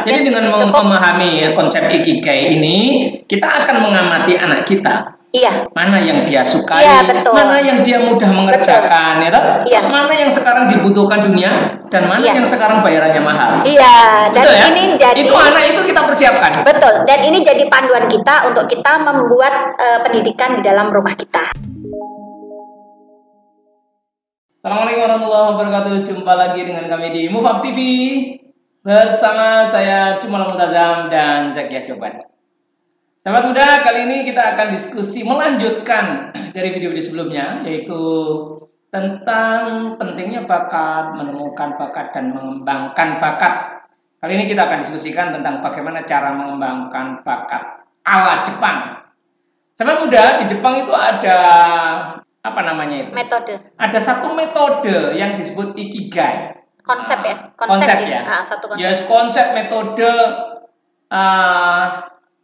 Jadi dengan memahami konsep ikigai ini, kita akan mengamati anak kita. Iya. Mana yang dia sukai, iya, betul. mana yang dia mudah mengerjakan, ya toh? Terus mana yang sekarang dibutuhkan dunia dan mana yang sekarang bayarannya mahal. Iya, dan betul, ya? Ini jadi itu anak itu kita persiapkan. Betul, dan ini jadi panduan kita untuk kita membuat pendidikan di dalam rumah kita. Assalamualaikum warahmatullahi wabarakatuh. Jumpa lagi dengan kami di Move Up TV bersama saya Cumal Muntazam dan Zakia Coban. Sahabat muda, kali ini kita akan diskusi melanjutkan dari video-video sebelumnya, yaitu tentang pentingnya bakat, menemukan bakat, dan mengembangkan bakat. Kali ini kita akan diskusikan tentang bagaimana cara mengembangkan bakat ala Jepang. Sahabat muda, di Jepang itu ada apa namanya itu? Metode. Ada satu metode yang disebut ikigai. Konsep ya? Konsep ya? Satu konsep. Yes, konsep metode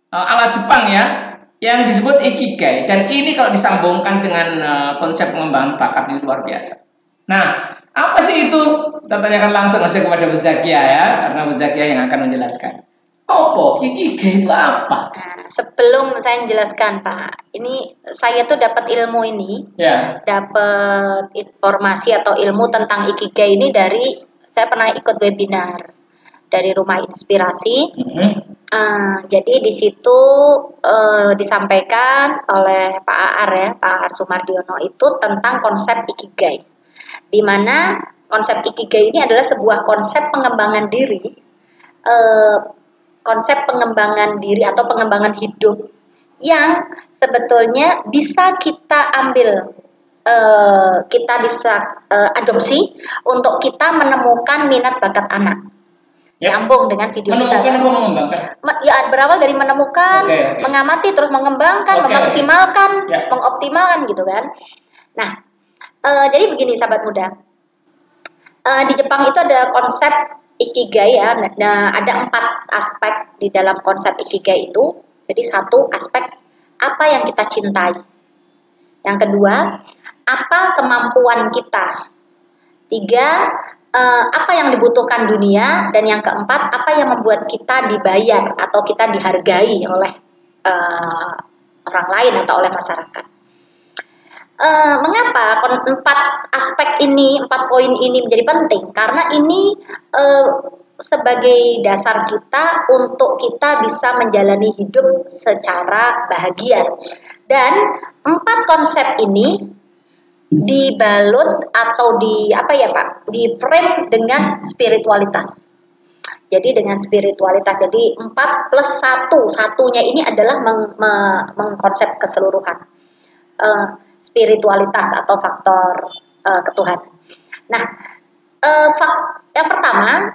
ala Jepang ya, yang disebut ikigai, dan ini kalau disambungkan dengan konsep pengembangan bakat ini luar biasa. Nah, apa sih itu? Kita tanyakan langsung aja kepada Bu Zakia ya, karena Bu Zakia yang akan menjelaskan. Apa ikigai itu apa? Nah, sebelum saya menjelaskan Pak, ini saya tuh dapat ilmu ini, dapat informasi atau ilmu tentang ikigai ini dari saya pernah ikut webinar dari Rumah Inspirasi. Jadi di situ disampaikan oleh Pak Aar ya, Pak Aar Sumardiono itu tentang konsep ikigai, di mana konsep ikigai ini adalah sebuah konsep pengembangan diri, konsep pengembangan diri atau pengembangan hidup yang sebetulnya bisa kita ambil, kita bisa adopsi untuk kita menemukan minat bakat anak. Nyambung dengan video menemukan kita. Mengembangkan. Ya, berawal dari menemukan, mengamati, terus mengembangkan, memaksimalkan, mengoptimalkan gitu kan. Nah, jadi begini sahabat muda. Di Jepang itu ada konsep ikigai ya. Nah, ada 4 aspek di dalam konsep ikigai itu. Jadi satu aspek apa yang kita cintai. Yang kedua, apa kemampuan kita. 3, apa yang dibutuhkan dunia, dan yang keempat apa yang membuat kita dibayar atau kita dihargai oleh orang lain atau oleh masyarakat. Mengapa 4 aspek ini, 4 poin ini menjadi penting? Karena ini sebagai dasar kita untuk kita bisa menjalani hidup secara bahagia. Dan 4 konsep ini dibalut atau di frame dengan spiritualitas. Jadi dengan spiritualitas, jadi 4 plus 1, satunya ini adalah mengkonsep keseluruhan spiritualitas atau faktor ketuhanan. Nah, yang pertama,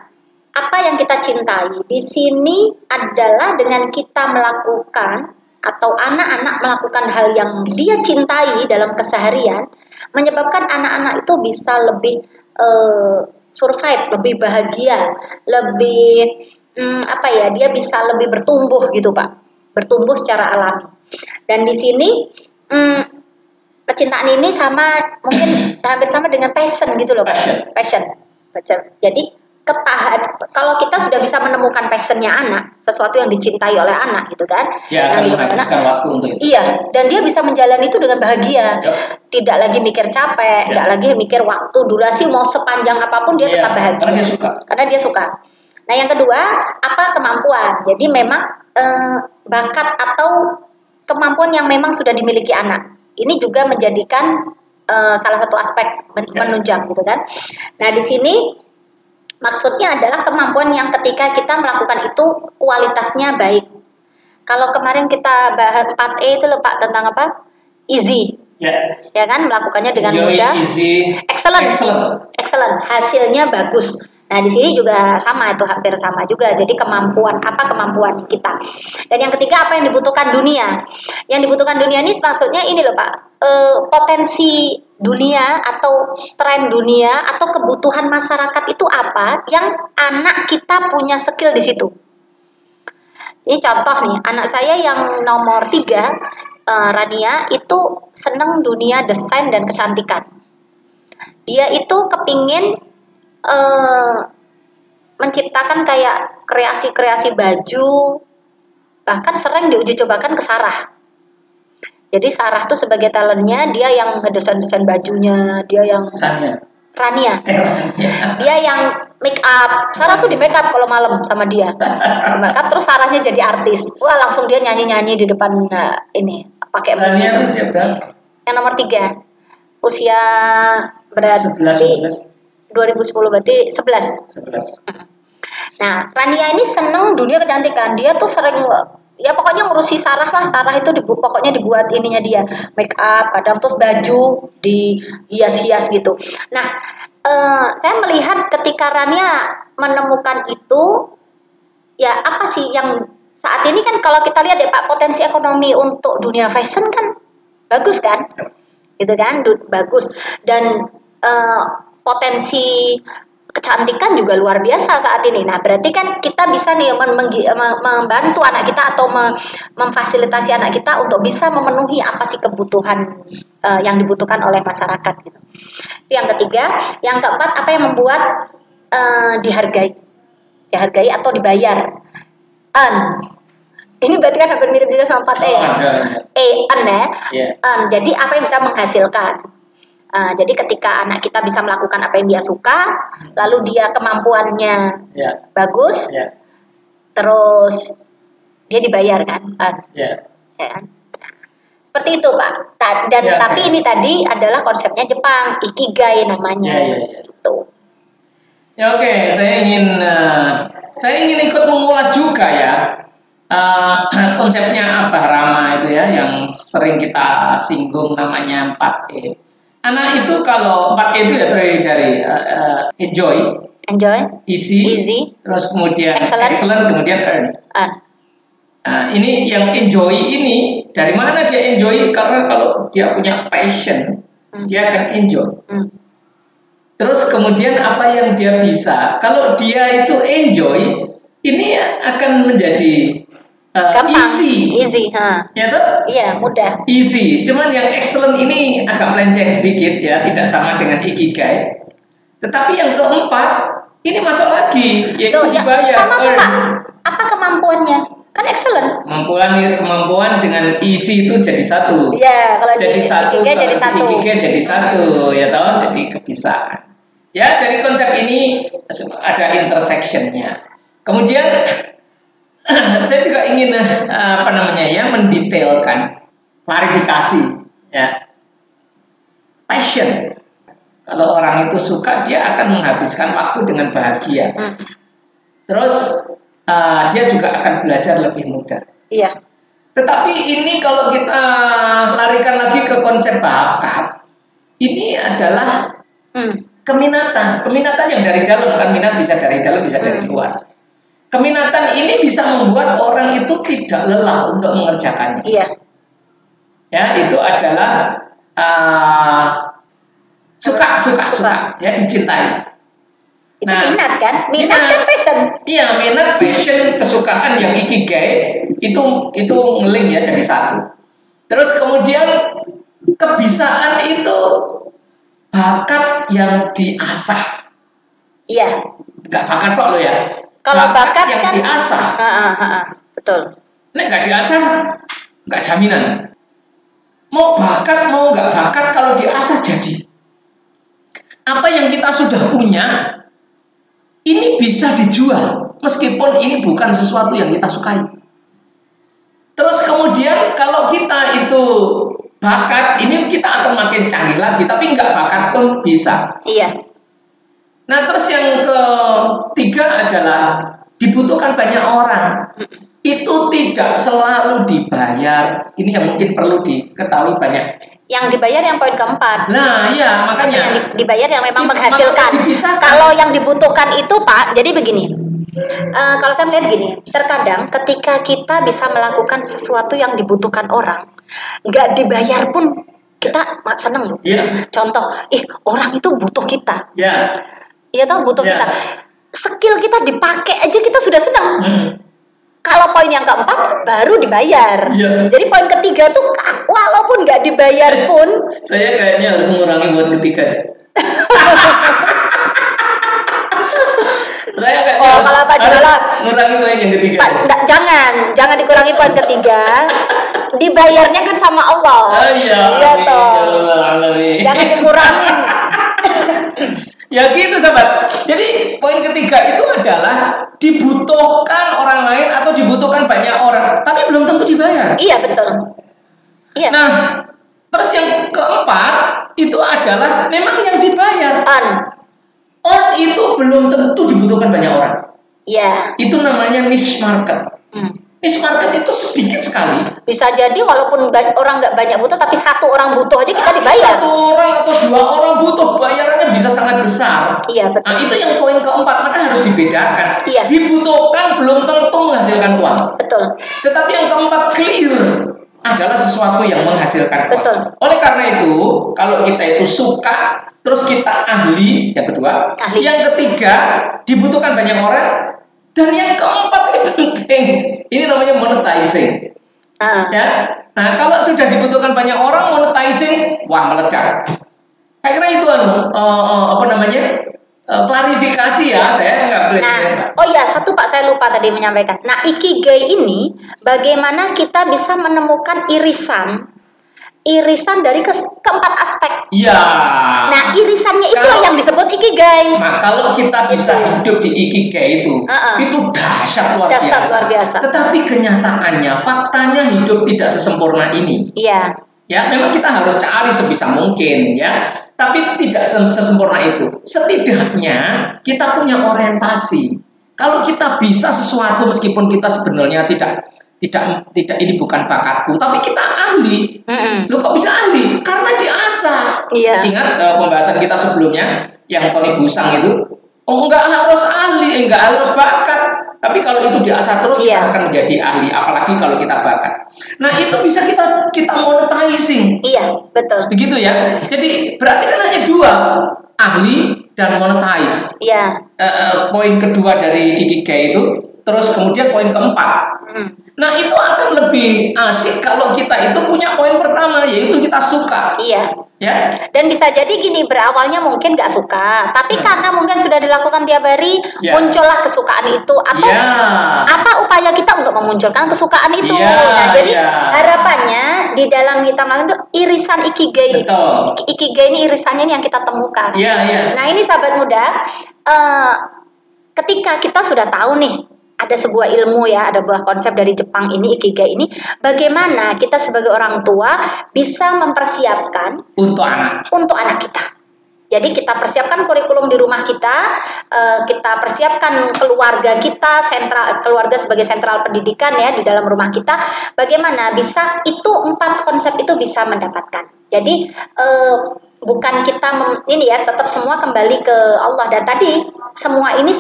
apa yang kita cintai di sini adalah dengan kita melakukan atau anak-anak melakukan hal yang dia cintai dalam keseharian, menyebabkan anak-anak itu bisa lebih survive, lebih bahagia, lebih dia bisa lebih bertumbuh gitu Pak, bertumbuh secara alami. Dan di sini kecintaan ini mungkin hampir sama dengan passion gitu loh Pak, passion. Jadi kalau kita sudah bisa menemukan passionnya anak, sesuatu yang dicintai oleh anak gitu kan, yang menghabiskan waktu untuk itu. Iya, dan dia bisa menjalani itu dengan bahagia, tidak lagi mikir capek, tidak lagi mikir waktu, durasi mau sepanjang apapun dia tetap bahagia. Karena dia suka. Nah yang kedua, apa kemampuan? Jadi memang bakat atau kemampuan yang memang sudah dimiliki anak, ini juga menjadikan salah satu aspek menunjang gitu kan. Nah di sini maksudnya adalah kemampuan yang ketika kita melakukan itu kualitasnya baik. Kalau kemarin kita bahas 4E itu loh Pak, tentang apa? Easy. Ya kan, melakukannya dengan mudah. Easy. Excellent. Hasilnya bagus. Nah, di sini juga sama, itu hampir sama juga. Jadi kemampuan kita. Dan yang ketiga, apa yang dibutuhkan dunia? Yang dibutuhkan dunia ini maksudnya ini loh Pak. Potensi dunia atau tren dunia atau kebutuhan masyarakat itu apa yang anak kita punya skill di situ. Ini contoh nih, anak saya yang nomor 3, Rania, itu seneng dunia desain dan kecantikan. Dia itu kepingin menciptakan kayak kreasi-kreasi baju, bahkan sering diuji cobakan ke Sarah. Jadi Sarah tuh sebagai talentnya, dia yang ngedesain-desain bajunya, dia yang Rania. Dia yang make up. Sarah tuh di make up kalau malam sama dia. Make up terus Sarahnya jadi artis. Wah, langsung dia nyanyi-nyanyi di depan ini pakai Rania itu siapa? Yang nomor 3. Usia berarti 11. 2010 berarti 11. Nah, Rania ini seneng dunia kecantikan. Dia tuh sering ya pokoknya ngurusi Sarah lah. Sarah itu pokoknya dibuat ininya dia make up, kadang terus baju dihias-hias gitu. Nah, saya melihat ketika Rania menemukan itu, ya apa sih yang saat ini kan kalau kita lihat ya Pak, potensi ekonomi untuk dunia fashion kan bagus kan, gitu kan, bagus, dan potensi kecantikan juga luar biasa saat ini. Nah, berarti kan kita bisa nih membantu anak kita atau memfasilitasi anak kita untuk bisa memenuhi apa sih kebutuhan yang dibutuhkan oleh masyarakat gitu. Itu yang ketiga. Yang keempat, apa yang membuat dihargai atau dibayar. Ini berarti kan hampir mirip juga sama 4E ya. Jadi apa yang bisa menghasilkan. Jadi ketika anak kita bisa melakukan apa yang dia suka, lalu dia kemampuannya bagus, terus dia dibayar kan. Ya kan? Seperti itu Pak. Dan tapi ini tadi adalah konsepnya Jepang, ikigai namanya. Gitu. Ya oke, saya ingin ikut mengulas juga ya konsepnya Abah Rama itu ya, yang sering kita singgung namanya 4E. Anak itu kalau 4E itu ya terdiri dari enjoy, easy, terus kemudian excellent, kemudian earn. Nah, ini yang enjoy ini, dari mana dia enjoy? Karena kalau dia punya passion, dia akan enjoy. Terus kemudian apa yang dia bisa? Kalau dia itu enjoy, ini akan menjadi easy, ya toh? Iya, mudah. Easy. Cuman yang excellent ini agak melenceng sedikit ya, tidak sama dengan ikigai. Tetapi yang keempat ini masuk lagi, yaitu dibayar. Sama tuh Pak. Apa kemampuannya? Kan excellent. Kemampuan dengan easy itu jadi satu. Iya, kalau jadi satu, ikigai jadi satu, ya toh, jadi kebiasaan. Ya, dari konsep ini ada intersectionnya. Kemudian saya juga ingin mendetailkan, klarifikasi ya. Passion, kalau orang itu suka, dia akan menghabiskan waktu dengan bahagia. Terus dia juga akan belajar lebih mudah. Iya. Tetapi ini kalau kita larikan lagi ke konsep bakat, ini adalah keminatan yang dari dalam, kan minat bisa dari dalam, bisa dari luar. Keminatan ini bisa membuat orang itu tidak lelah untuk mengerjakannya. Iya. Ya, itu adalah suka, ya, dicintai. Itu minat kan? Minat kan passion. Iya, minat, passion, kesukaan yang ikigai itu ngeling ya jadi satu. Terus kemudian kebiasaan itu bakat yang diasah. Iya. Enggak bakat kok lo ya. Kalau bakat yang kan diasah. Betul. Nek nggak diasah, nggak jaminan. Mau bakat, mau nggak bakat, kalau diasah jadi. Apa yang kita sudah punya, ini bisa dijual, meskipun ini bukan sesuatu yang kita sukai. Terus kemudian kalau kita itu bakat, ini kita akan makin canggih lagi, tapi nggak bakat pun bisa. Iya. Nah, terus yang ketiga adalah dibutuhkan banyak orang. Itu tidak selalu dibayar. Ini yang mungkin perlu diketahui banyak. Yang dibayar yang poin keempat. Nah, iya, makanya yang dibayar yang memang menghasilkan. Kalau yang dibutuhkan itu Pak, jadi begini. Kalau saya melihat gini, terkadang ketika kita bisa melakukan sesuatu yang dibutuhkan orang, nggak dibayar pun kita seneng loh. Yeah. Contoh, orang itu butuh kita. Yeah. Iya tahu butuh kita. Skill kita dipakai aja kita sudah senang. Kalau poin yang keempat baru dibayar. Jadi poin ketiga tuh walaupun nggak dibayar pun. Saya kayaknya harus mengurangi poin ketiga deh. Saya nggak kalau Pak Jumalah ngurangi poin yang ketiga. Pak, jangan dikurangi poin ketiga. Dibayarnya kan sama Allah. Iya. Jangan dikurangin. Ya gitu sahabat. Jadi poin ketiga itu adalah dibutuhkan orang lain atau dibutuhkan banyak orang, tapi belum tentu dibayar. Iya betul. Iya. Nah, terus yang keempat itu adalah memang yang dibayar. On itu belum tentu dibutuhkan banyak orang. Iya. Itu namanya niche market. Niche market itu sedikit sekali. Bisa jadi walaupun orang nggak banyak butuh, tapi satu orang butuh aja kita dibayar. Satu orang atau dua orang butuh, bayarannya bisa sangat besar. Iya betul. Nah itu yang poin keempat, maka harus dibedakan. Iya. Dibutuhkan belum tentu menghasilkan uang. Betul. Tetapi yang keempat clear adalah sesuatu yang menghasilkan uang. Betul. Oleh karena itu, kalau kita itu suka, terus kita ahli, yang kedua. Ahli. Yang ketiga, dibutuhkan banyak orang. Dan yang keempat ini penting, ini namanya monetizing. Ya, nah kalau sudah dibutuhkan banyak orang, monetizing, wah meledak. Saya kira itu klarifikasi ya, saya nggak boleh. Oh ya, satu Pak, saya lupa tadi menyampaikan. Nah, ikigai ini bagaimana kita bisa menemukan irisan dari keempat aspek. Iya. Nah, irisannya itu yang disebut ikigai. Nah, kalau kita bisa hidup di ikigai itu dahsyat luar biasa. Tetapi kenyataannya, faktanya hidup tidak sesempurna ini. Iya. Ya, memang kita harus cari sebisa mungkin ya. Tapi tidak sesempurna itu. Setidaknya kita punya orientasi. Kalau kita bisa sesuatu meskipun kita sebenarnya tidak ini bukan bakatku, tapi kita ahli. Lu kok bisa ahli? Karena diasah. Iya. Ingat pembahasan kita sebelumnya yang Tony Busang itu, enggak harus ahli, enggak harus bakat. Tapi kalau itu diasah terus kita akan menjadi ahli, apalagi kalau kita bakat. Nah, itu bisa kita monetizing. Iya, betul. Begitu ya. Jadi berarti kan hanya dua, ahli dan monetize. Iya. Poin kedua dari ikigai itu, terus kemudian poin keempat. Nah, itu akan lebih asik kalau kita itu punya poin pertama, yaitu kita suka. Iya. Ya. Dan bisa jadi gini, berawalnya mungkin nggak suka, tapi karena mungkin sudah dilakukan tiap hari, muncullah kesukaan itu. Atau apa upaya kita untuk memunculkan kesukaan itu? Nah, jadi harapannya di dalam kita melakukan itu irisan ikigai. Betul. Ikigai ini irisannya yang kita temukan. Iya. Nah, ini sahabat muda, ketika kita sudah tahu nih, ada sebuah ilmu ya, ada sebuah konsep dari Jepang ini, ikigai ini, bagaimana kita sebagai orang tua bisa mempersiapkan untuk anak kita. Jadi kita persiapkan kurikulum di rumah kita, kita persiapkan keluarga kita, keluarga sebagai sentral pendidikan ya di dalam rumah kita, bagaimana bisa itu 4 konsep itu bisa mendapatkan. Jadi bukan kita ini ya, tetap semua kembali ke Allah, dan tadi semua ini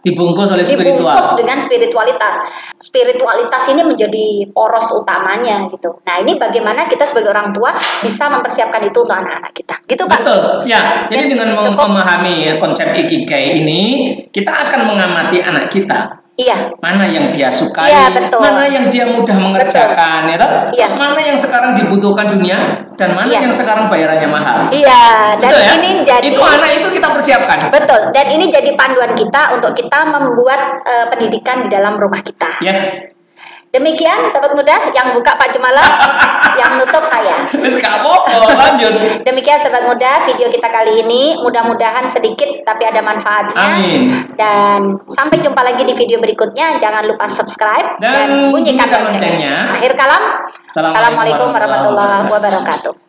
dibungkus oleh spiritual. Dibungkus dengan spiritualitas. Spiritualitas ini menjadi poros utamanya gitu. Nah, ini bagaimana kita sebagai orang tua bisa mempersiapkan itu untuk anak-anak kita. Gitu, Pak. Betul. Ya, jadi dengan memahami konsep ikigai ini, kita akan mengamati anak kita. Iya. Mana yang dia sukai, mana yang dia mudah mengerjakan, ya toh? Terus mana yang sekarang dibutuhkan dunia, dan mana yang sekarang bayarannya mahal. Iya, dan ini jadi itu anak itu kita persiapkan. Betul, dan ini jadi panduan kita untuk kita membuat pendidikan di dalam rumah kita. Yes. Demikian sahabat muda, yang buka Pak Jumalah, yang nutup saya. Terus kamu lanjut. Demikian sahabat muda, video kita kali ini mudah-mudahan sedikit tapi ada manfaatnya. Amin. Dan sampai jumpa lagi di video berikutnya. Jangan lupa subscribe dan bunyikan loncengnya. Akhir kalam. Assalamualaikum warahmatullahi wabarakatuh.